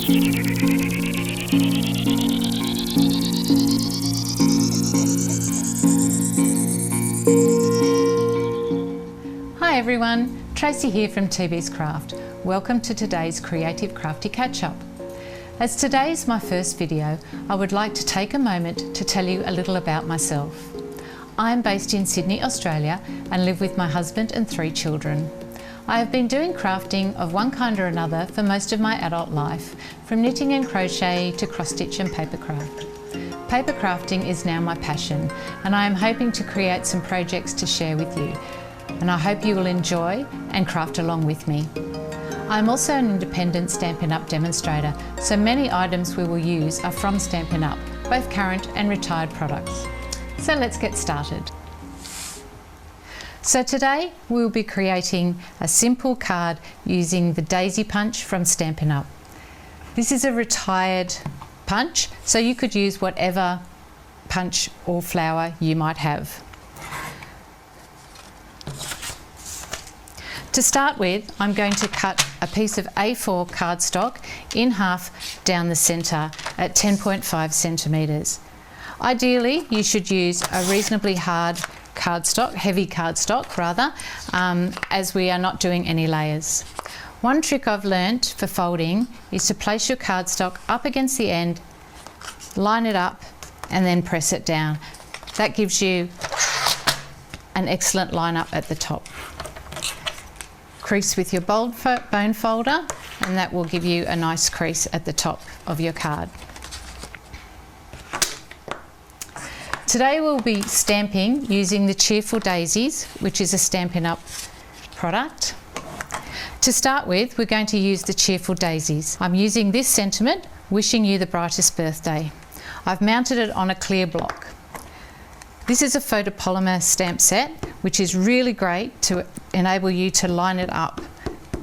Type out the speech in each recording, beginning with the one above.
Hi everyone, Tracy here from TeeBees Kraft. Welcome to today's Creative Crafty Catch-Up. As today is my first video, I would like to take a moment to tell you a little about myself. I am based in Sydney, Australia and live with my husband and 3 children. I have been doing crafting of one kind or another for most of my adult life, from knitting and crochet to cross-stitch and paper craft. Paper crafting is now my passion and I am hoping to create some projects to share with you, and I hope you will enjoy and craft along with me. I'm also an independent Stampin Up demonstrator, so many items we will use are from Stampin Up, both current and retired products. So let's get started. So today we'll be creating a simple card using the daisy punch from Stampin Up. This is a retired punch, so you could use whatever punch or flower you might have. To start with, I'm going to cut a piece of A4 cardstock in half down the centre at 10.5 centimetres. Ideally, you should use a reasonably hard cardstock, heavy cardstock rather, as we are not doing any layers. One trick I've learnt for folding is to place your cardstock up against the end, line it up and then press it down. That gives you an excellent line up at the top. Crease with your bone folder and that will give you a nice crease at the top of your card. Today we'll be stamping using the Cheerful Daisies, which is a Stampin Up product. To start with, we're going to use the Cheerful Daisies. I'm using this sentiment, wishing you the brightest birthday. I've mounted it on a clear block. This is a photopolymer stamp set, which is really great to enable you to line it up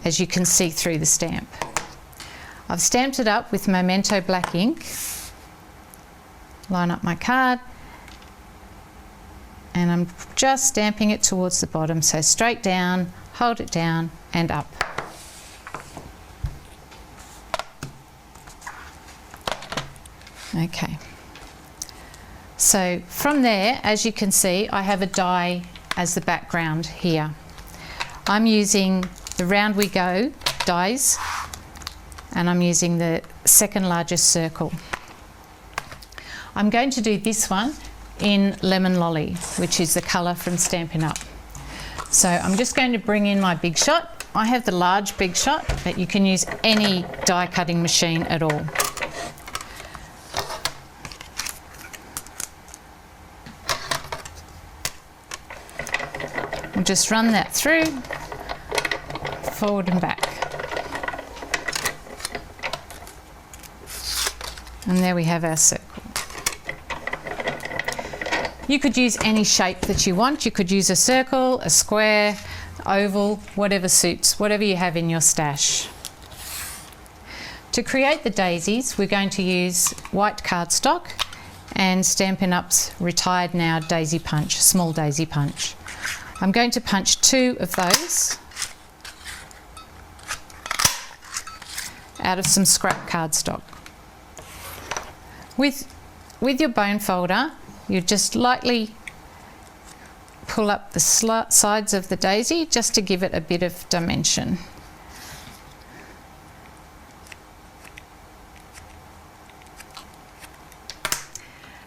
as you can see through the stamp. I've stamped it up with Memento black ink. Line up my card. And I'm just stamping it towards the bottom, so straight down, hold it down and up. Okay. So from there, as you can see, I have a die as the background here. I'm using the Round We Go dies and I'm using the second largest circle. I'm going to do this one in Lemon Lolly, which is the colour from Stampin' Up. So I'm just going to bring in my Big Shot. I have the large Big Shot, but you can use any die cutting machine at all. We'll just run that through, forward and back. And there we have our circle. You could use any shape that you want. You could use a circle, a square, oval, whatever suits, whatever you have in your stash. To create the daisies, we're going to use white cardstock and Stampin' Up's retired now daisy punch, small daisy punch. I'm going to punch 2 of those out of some scrap cardstock. With your bone folder, you just lightly pull up the sides of the daisy just to give it a bit of dimension.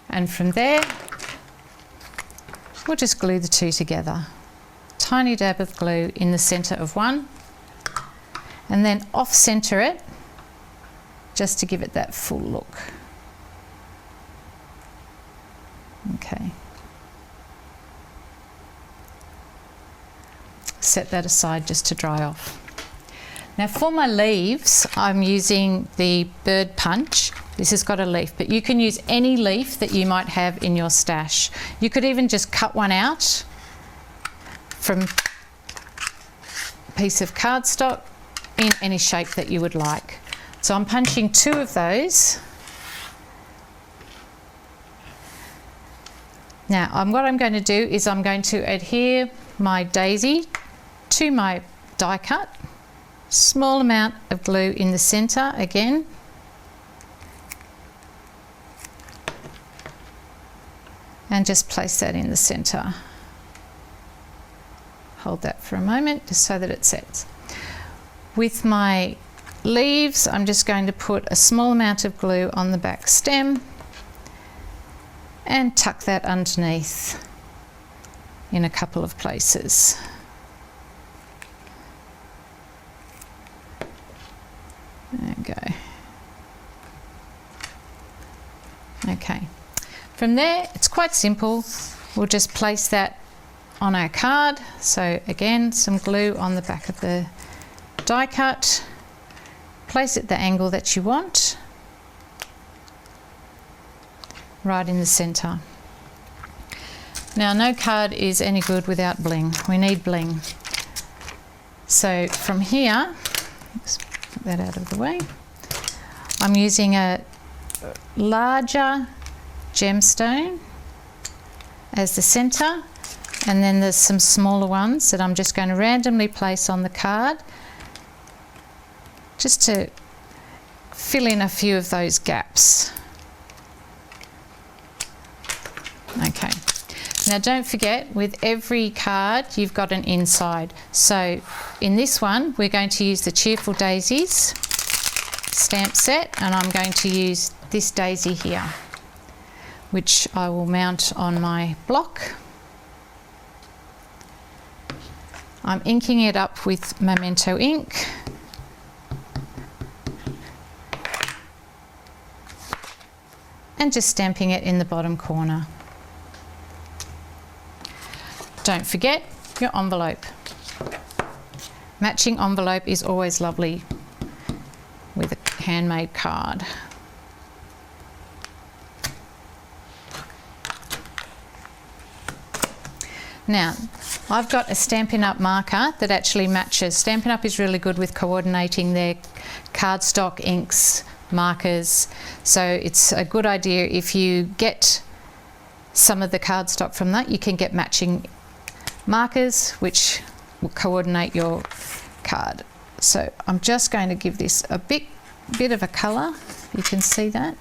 And from there, we'll just glue the 2 together. Tiny dab of glue in the centre of one, and then off-centre it just to give it that full look. Okay. Set that aside just to dry off. Now for my leaves, I'm using the bird punch. This has got a leaf, but you can use any leaf that you might have in your stash. You could even just cut one out from a piece of cardstock in any shape that you would like. So I'm punching 2 of those. Now what I'm going to do is I'm going to adhere my daisy to my die cut, small amount of glue in the centre again, and just place that in the centre. Hold that for a moment just so that it sets. With my leaves, I'm just going to put a small amount of glue on the back stem and tuck that underneath in a couple of places. There we go. Okay. From there, it's quite simple. We'll just place that on our card. So again, some glue on the back of the die cut. Place it the angle that you want, right in the centre. Now, no card is any good without bling. We need bling. So from here, let's put that out of the way. I'm using a larger gemstone as the centre, and then there's some smaller ones that I'm just going to randomly place on the card, just to fill in a few of those gaps. Okay. Now don't forget, with every card you've got an inside. So in this one we're going to use the Cheerful Daisies stamp set, and I'm going to use this daisy here, which I will mount on my block. I'm inking it up with Memento ink. And just stamping it in the bottom corner. Don't forget your envelope. Matching envelope is always lovely with a handmade card. Now, I've got a Stampin Up marker that actually matches. Stampin Up is really good with coordinating their cardstock inks, markers, so it's a good idea if you get some of the cardstock from that, you can get matching markers which will coordinate your card. So I'm just going to give this a bit of a colour, you can see that.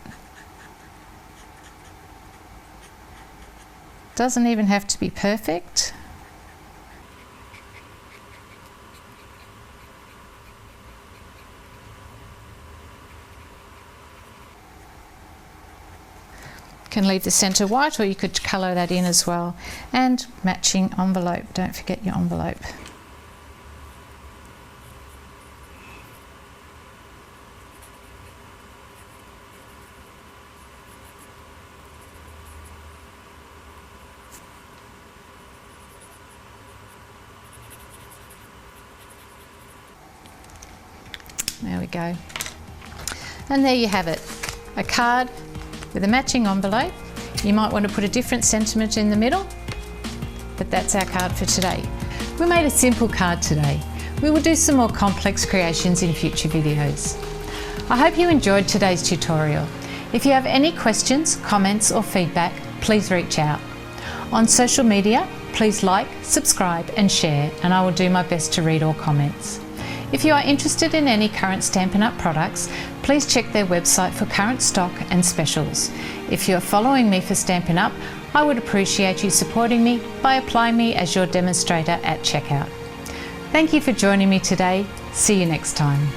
Doesn't even have to be perfect. Can leave the centre white, or you could colour that in as well. And matching envelope, don't forget your envelope. There we go. And there you have it, a card with a matching envelope. You might want to put a different sentiment in the middle, but that's our card for today. We made a simple card today. We will do some more complex creations in future videos. I hope you enjoyed today's tutorial. If you have any questions, comments or feedback, please reach out. On social media, please like, subscribe and share, and I will do my best to read all comments. If you are interested in any current Stampin' Up products, please check their website for current stock and specials. If you are following me for Stampin' Up, I would appreciate you supporting me by applying me as your demonstrator at checkout. Thank you for joining me today. See you next time.